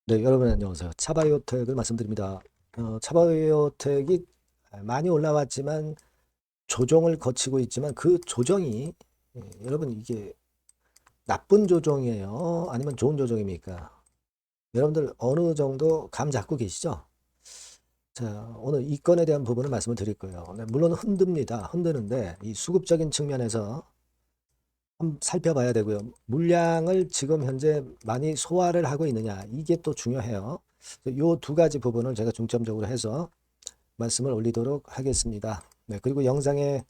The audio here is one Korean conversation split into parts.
네, 여러분 안녕하세요. 차바이오텍을 말씀드립니다. 차바이오텍이 많이 올라왔지만 조정을 거치고 있지만 그 조정이 여러분 이게 나쁜 조정이에요? 아니면 좋은 조정입니까? 여러분들 어느 정도 감 잡고 계시죠? 자, 오늘 이 건에 대한 부분을 말씀을 드릴 거예요. 네, 물론 흔듭니다. 흔드는데 이 수급적인 측면에서 한번 살펴봐야 되고요. 물량을 지금 현재 많이 소화를 하고 있느냐 이게 또 중요해요. 요 두 가지 부분을 제가 중점적으로 해서 말씀을 올리도록 하겠습니다. 네, 그리고 영상의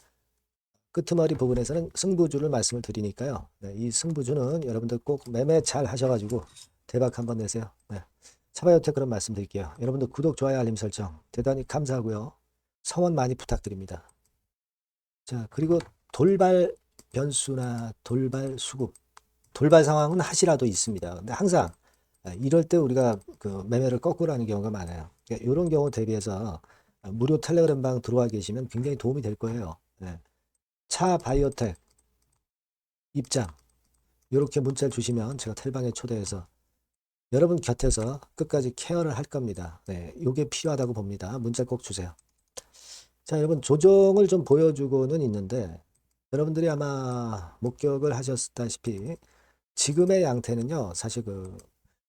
끄트머리 부분에서는 승부주를 말씀을 드리니까요. 네, 이 승부주는 여러분들 꼭 매매 잘 하셔가지고 대박 한번 내세요. 네, 차바이오텍 그런 말씀 드릴게요. 여러분들 구독, 좋아요, 알림 설정 대단히 감사하고요. 성원 많이 부탁드립니다. 자, 그리고 돌발 변수나 돌발 수급, 돌발 상황은 하시라도 있습니다. 근데 항상 이럴 때 우리가 그 매매를 거꾸로 하는 경우가 많아요. 그러니까 이런 경우 대비해서 무료 텔레그램 방 들어와 계시면 굉장히 도움이 될 거예요. 네. 차 바이오텍 입장 이렇게 문자를 주시면 제가 텔방에 초대해서 여러분 곁에서 끝까지 케어를 할 겁니다. 네, 이게 필요하다고 봅니다. 문자 꼭 주세요. 자, 여러분 조정을 좀 보여주고는 있는데 여러분들이 아마 목격을 하셨다시피 지금의 양태는요, 사실 그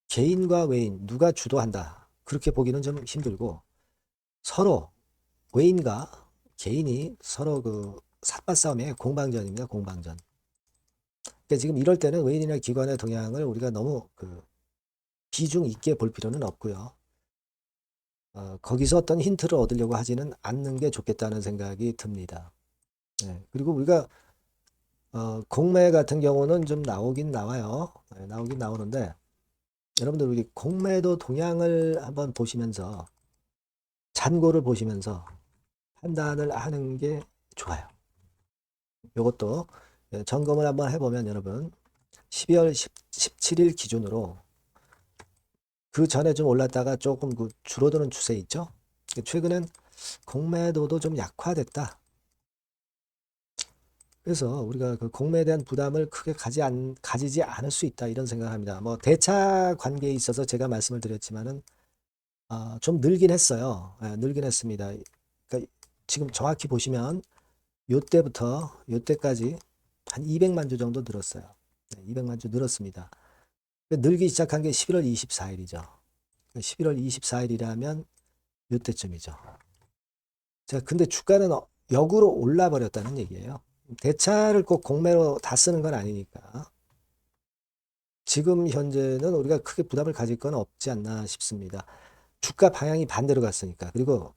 개인과 외인 누가 주도한다 그렇게 보기는 좀 힘들고 서로 외인과 개인이 서로 그 삿바 싸움의 공방전입니다. 공방전. 그러니까 지금 이럴 때는 외인이나 기관의 동향을 우리가 너무 그 비중 있게 볼 필요는 없고요. 거기서 어떤 힌트를 얻으려고 하지는 않는 게 좋겠다는 생각이 듭니다. 네. 그리고 우리가 공매 같은 경우는 좀 나오긴 나와요. 네, 나오긴 나오는데 여러분들 우리 공매도 동향을 한번 보시면서 잔고를 보시면서 판단을 하는 게 좋아요. 이것도 점검을 한번 해보면 여러분 12월 17일 기준으로 그 전에 좀 올랐다가 조금 그 줄어드는 추세 있죠. 최근엔 공매도도 좀 약화됐다. 그래서 우리가 그 공매에 대한 부담을 크게 가지지 않을 수 있다 이런 생각합니다. 뭐 대차 관계에 있어서 제가 말씀을 드렸지만은 좀 늘긴 했어요. 늘긴 했습니다. 그러니까 지금 정확히 보시면 요때부터 요때까지 한 200만 주 정도 늘었어요. 200만 주 늘었습니다. 늘기 시작한 게 11월 24일이죠. 11월 24일이라면 요때쯤이죠. 자, 근데 주가는 역으로 올라 버렸다는 얘기예요. 대차를 꼭 공매로 다 쓰는 건 아니니까. 지금 현재는 우리가 크게 부담을 가질 건 없지 않나 싶습니다. 주가 방향이 반대로 갔으니까. 그리고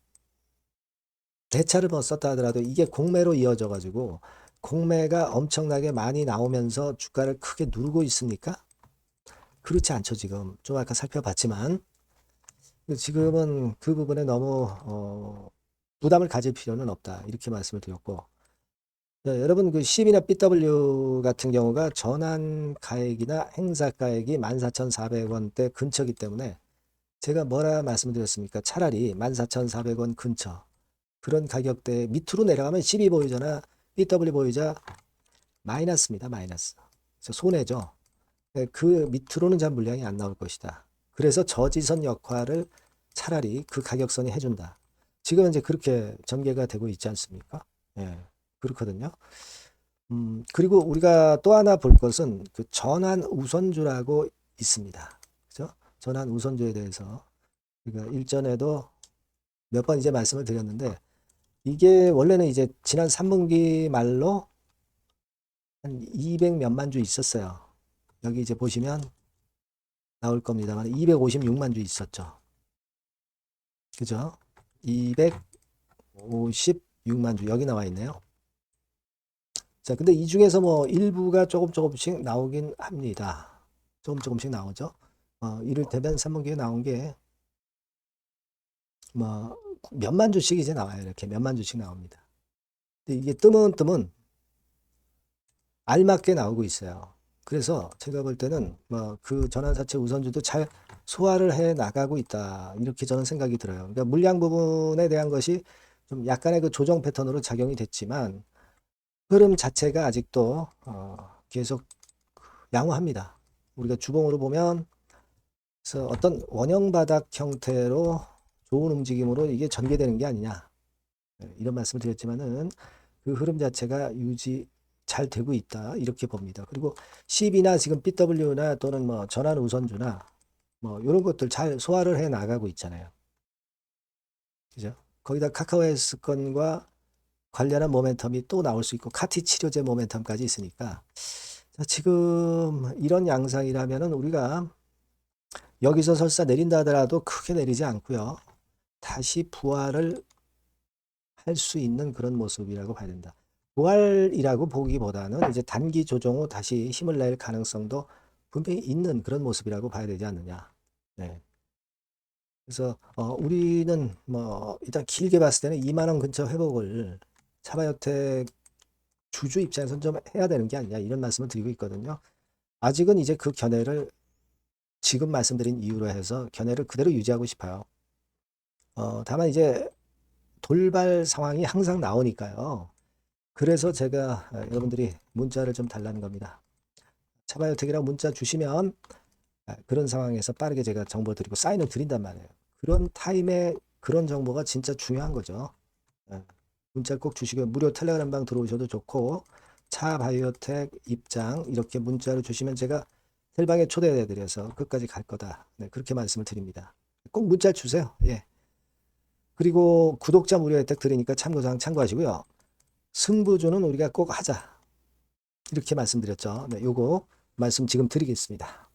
대차를 뭐 썼다 하더라도 이게 공매로 이어져 가지고 공매가 엄청나게 많이 나오면서 주가를 크게 누르고 있습니까? 그렇지 않죠, 지금. 좀 아까 살펴봤지만. 지금은 그 부분에 너무 부담을 가질 필요는 없다. 이렇게 말씀을 드렸고. 네, 여러분 그 CB나 BW 같은 경우가 전환 가액이나 행사 가액이 14,400원대 근처이기 때문에 제가 뭐라 말씀드렸습니까? 차라리 14,400원 근처 그런 가격대 밑으로 내려가면 CB 보유자나 BW 보유자 마이너스입니다. 마이너스. 그래서 손해죠. 네, 그 밑으로는 잘 물량이 안 나올 것이다. 그래서 저지선 역할을 차라리 그 가격선이 해준다. 지금 이제 그렇게 전개가 되고 있지 않습니까? 예, 그렇거든요. 그리고 우리가 또 하나 볼 것은 그 전환 우선주라고 있습니다. 그죠? 전환 우선주에 대해서 우리가 일전에도 몇 번 이제 말씀을 드렸는데 이게 원래는 이제 지난 3분기 말로 한 200 몇만 주 있었어요. 여기 이제 보시면 나올 겁니다만 256만 주 있었죠. 그죠? 256만 주 여기 나와 있네요. 자, 근데 이 중에서 뭐 일부가 조금씩 나오긴 합니다. 조금씩 나오죠. 이를테면 3분기에 나온 게 뭐 몇만 주씩 이제 나와요. 이렇게 몇만 주씩 나옵니다. 근데 이게 뜨문뜨문 알맞게 나오고 있어요. 그래서 제가 볼 때는 뭐 그 전환사채 우선주도 잘 소화를 해 나가고 있다. 이렇게 저는 생각이 들어요. 그러니까 물량 부분에 대한 것이 좀 약간의 그 조정 패턴으로 작용이 됐지만 흐름 자체가 아직도 계속 양호합니다. 우리가 주봉으로 보면 그래서 어떤 원형 바닥 형태로 좋은 움직임으로 이게 전개되는 게 아니냐. 이런 말씀을 드렸지만은 그 흐름 자체가 유지 잘 되고 있다. 이렇게 봅니다. 그리고 CB나 지금 BW나 또는 뭐 전환 우선주나 뭐 이런 것들 잘 소화를 해 나가고 있잖아요. 그죠? 거기다 카카오 헬스건과 관련한 모멘텀이 또 나올 수 있고 카티 치료제 모멘텀까지 있으니까 자, 지금 이런 양상이라면은 우리가 여기서 설사 내린다 하더라도 크게 내리지 않고요. 다시 부활을 할 수 있는 그런 모습이라고 봐야 된다. 부활이라고 보기보다는 이제 단기 조정 후 다시 힘을 낼 가능성도 분명히 있는 그런 모습이라고 봐야 되지 않느냐. 네. 그래서 우리는 뭐 일단 길게 봤을 때는 2만 원 근처 회복을 차바이오텍 주주 입장에서는 좀 해야 되는 게 아니냐 이런 말씀을 드리고 있거든요. 아직은 이제 그 견해를 지금 말씀드린 이유로 해서 견해를 그대로 유지하고 싶어요. 다만 이제 돌발 상황이 항상 나오니까요. 그래서 제가 여러분들이 문자를 좀 달라는 겁니다. 차바이오텍이라고 문자 주시면 그런 상황에서 빠르게 제가 정보 드리고 사인을 드린단 말이에요. 그런 타임에 그런 정보가 진짜 중요한 거죠. 문자 꼭 주시고요. 무료 텔레그램 방 들어오셔도 좋고 차바이오텍 입장 이렇게 문자로 주시면 제가 텔방에 초대해 드려서 끝까지 갈 거다. 네, 그렇게 말씀을 드립니다. 꼭 문자 주세요. 예. 그리고 구독자 무료 혜택 드리니까 참고사항 참고하시고요. 승부주는 우리가 꼭 하자. 이렇게 말씀드렸죠. 네, 요거 말씀 지금 드리겠습니다.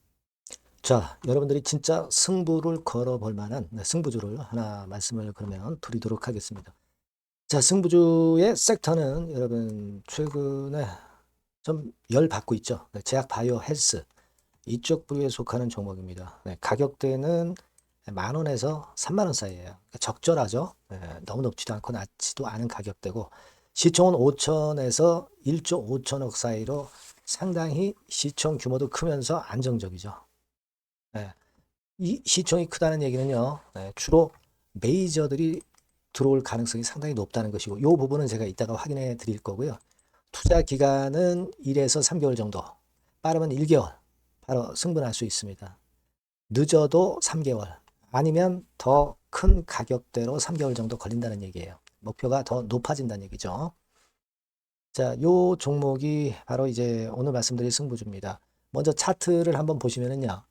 자, 여러분들이 진짜 승부를 걸어볼 만한 승부주를 하나 말씀을 그러면 드리도록 하겠습니다. 자, 승부주의 섹터는 여러분 최근에 좀 열 받고 있죠. 네, 제약 바이오 헬스 이쪽 부류에 속하는 종목입니다. 네, 가격대는 10,000원에서 30,000원 사이에요. 그러니까 적절하죠. 네, 너무 높지도 않고 낮지도 않은 가격대고 시총은 5천에서 1조 5천억 사이로 상당히 시총 규모도 크면서 안정적이죠. 네, 이 시총이 크다는 얘기는요. 네, 주로 메이저들이 들어올 가능성이 상당히 높다는 것이고 이 부분은 제가 이따가 확인해 드릴 거고요. 투자 기간은 1에서 3개월 정도, 빠르면 1개월 바로 승분할 수 있습니다. 늦어도 3개월 아니면 더 큰 가격대로 3개월 정도 걸린다는 얘기예요. 목표가 더 높아진다는 얘기죠. 자, 요 종목이 바로 이제 오늘 말씀드릴 승부주입니다. 먼저 차트를 한번 보시면은요.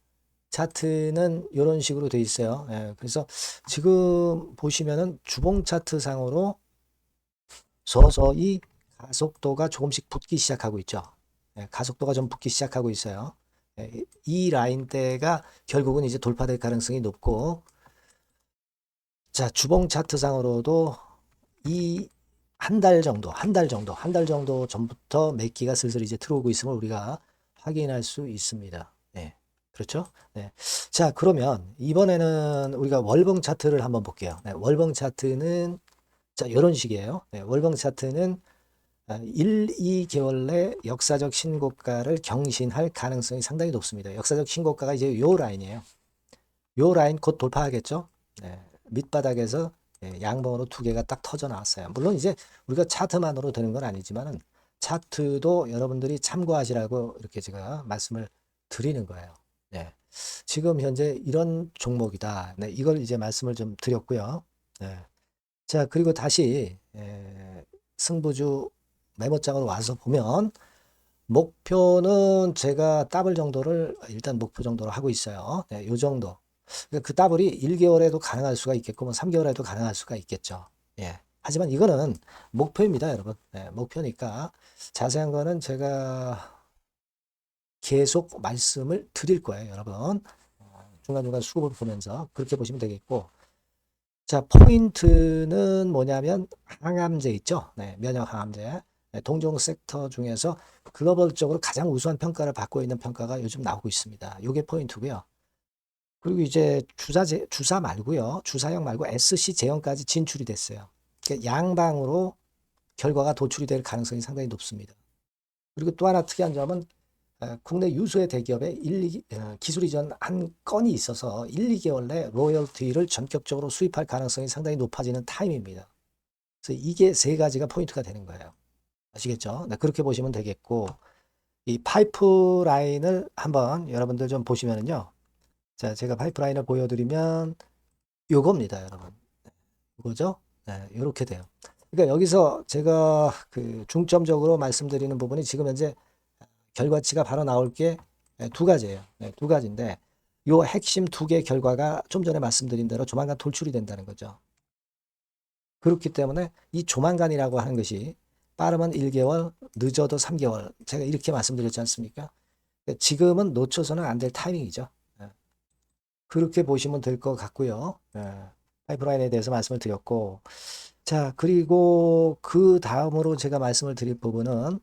차트는 이런 식으로 돼 있어요. 예, 그래서 지금 보시면은 주봉 차트 상으로 서서히 가속도가 조금씩 붙기 시작하고 있죠. 예, 가속도가 좀 붙기 시작하고 있어요. 예, 이 라인대가 결국은 이제 돌파될 가능성이 높고, 자, 주봉 차트 상으로도 이 한 달 정도 전부터 매기가 슬슬 이제 들어오고 있음을 우리가 확인할 수 있습니다. 네. 그렇죠? 네. 자, 그러면 이번에는 우리가 월봉 차트를 한번 볼게요. 네, 월봉 차트는 자, 이런 식이에요. 네, 월봉 차트는 1, 2개월 내 역사적 신고가를 경신할 가능성이 상당히 높습니다. 역사적 신고가가 이제 요 라인이에요. 요 라인 곧 돌파하겠죠? 네, 밑바닥에서 양봉으로 두 개가 딱 터져 나왔어요. 물론 이제 우리가 차트만으로 되는 건 아니지만은 차트도 여러분들이 참고하시라고 이렇게 제가 말씀을 드리는 거예요. 네. 지금 현재 이런 종목이다. 네, 이걸 이제 말씀을 좀 드렸고요. 네. 자, 그리고 다시 승부주 메모장으로 와서 보면 목표는 제가 더블 정도를 일단 목표 정도로 하고 있어요. 네, 요 정도. 그러니까 그 더블이 1개월에도 가능할 수가 있겠고 뭐 3개월에도 가능할 수가 있겠죠. 예. 하지만 이거는 목표입니다, 여러분. 네, 목표니까 자세한 거는 제가 계속 말씀을 드릴 거예요, 여러분. 중간중간 수급을 보면서 그렇게 보시면 되겠고. 자, 포인트는 뭐냐면 항암제 있죠? 네, 면역 항암제. 네, 동종 섹터 중에서 글로벌적으로 가장 우수한 평가를 받고 있는 평가가 요즘 나오고 있습니다. 이게 포인트고요. 그리고 이제 주사 말고요. 주사형 말고 SC 제형까지 진출이 됐어요. 그러니까 양방으로 결과가 도출이 될 가능성이 상당히 높습니다. 그리고 또 하나 특이한 점은 국내 유수의 대기업에 기술 이전 한 건이 있어서 1, 2개월 내 로열티를 전격적으로 수입할 가능성이 상당히 높아지는 타임입니다. 그래서 이게 세 가지가 포인트가 되는 거예요. 아시겠죠? 네, 그렇게 보시면 되겠고 이 파이프라인을 한번 여러분들 좀 보시면은요. 자, 제가 파이프라인을 보여드리면 요겁니다, 여러분. 이거죠? 네, 이렇게 돼요. 그러니까 여기서 제가 그 중점적으로 말씀드리는 부분이 지금 현재 결과치가 바로 나올 게 두 가지예요. 네, 두 가지인데 요 핵심 두 개 결과가 좀 전에 말씀드린 대로 조만간 돌출이 된다는 거죠. 그렇기 때문에 이 조만간이라고 하는 것이 빠르면 1개월, 늦어도 3개월. 제가 이렇게 말씀드렸지 않습니까? 지금은 놓쳐서는 안 될 타이밍이죠. 예. 그렇게 보시면 될 것 같고요. 예. 파이프라인에 대해서 말씀을 드렸고, 자, 그리고 그 다음으로 제가 말씀을 드릴 부분은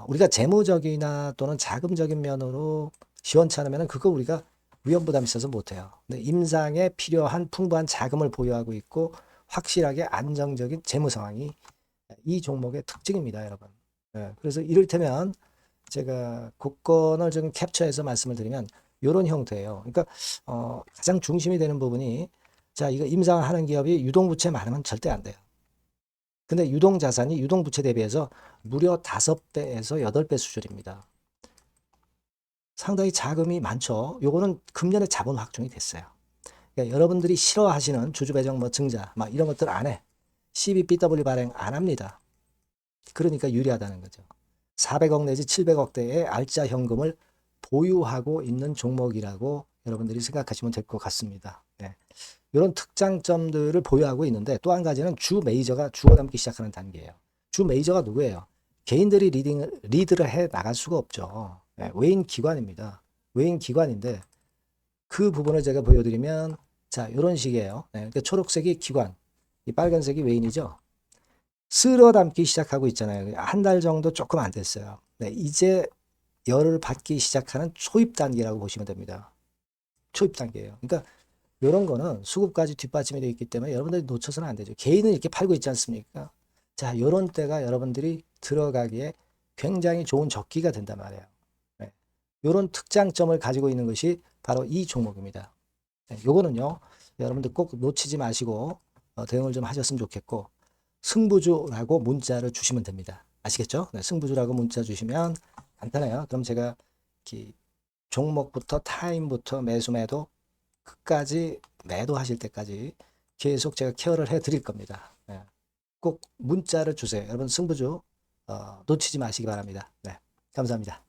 우리가 재무적이나 또는 자금적인 면으로 시원치 않으면 그거 우리가 위험부담이 있어서 못해요. 근데 임상에 필요한 풍부한 자금을 보유하고 있고 확실하게 안정적인 재무 상황이 이 종목의 특징입니다, 여러분. 예, 그래서 이를테면 제가 국권을 좀 캡처해서 말씀을 드리면 이런 형태예요. 그러니까 가장 중심이 되는 부분이 자, 이거 임상하는 기업이 유동부채 많으면 절대 안 돼요. 근데 유동자산이 유동부채 대비해서 무려 5배에서 8배 수준입니다. 상당히 자금이 많죠. 요거는 금년에 자본 확충이 됐어요. 그러니까 여러분들이 싫어하시는 주주배정 뭐 증자 막 이런 것들 안 해. CBBW 발행 안 합니다. 그러니까 유리하다는 거죠. 400억 내지 700억대의 알짜 현금을 보유하고 있는 종목이라고 여러분들이 생각하시면 될 것 같습니다. 네. 이런 특장점들을 보유하고 있는데 또 한 가지는 주 메이저가 주워담기 시작하는 단계예요. 주 메이저가 누구예요? 개인들이 리드를 해 나갈 수가 없죠. 네. 외인 기관입니다. 외인 기관인데 그 부분을 제가 보여드리면 자 이런 식이에요. 네. 그러니까 초록색이 기관, 이 빨간색이 외인이죠. 쓸어 담기 시작하고 있잖아요. 한 달 정도 조금 안 됐어요. 네, 이제 열을 받기 시작하는 초입 단계라고 보시면 됩니다. 초입 단계예요. 그러니까 이런 거는 수급까지 뒷받침이 되어 있기 때문에 여러분들이 놓쳐서는 안 되죠. 개인은 이렇게 팔고 있지 않습니까? 자, 이런 때가 여러분들이 들어가기에 굉장히 좋은 적기가 된단 말이에요. 네. 이런 특장점을 가지고 있는 것이 바로 이 종목입니다. 네, 요거는요, 여러분들 꼭 놓치지 마시고 대응을 좀 하셨으면 좋겠고, 승부주라고 문자를 주시면 됩니다. 아시겠죠? 네, 승부주라고 문자 주시면 간단해요. 그럼 제가 종목부터 타임부터 매수 매도 끝까지 매도하실 때까지 계속 제가 케어를 해 드릴 겁니다. 네, 꼭 문자를 주세요. 여러분 승부주 놓치지 마시기 바랍니다. 네, 감사합니다.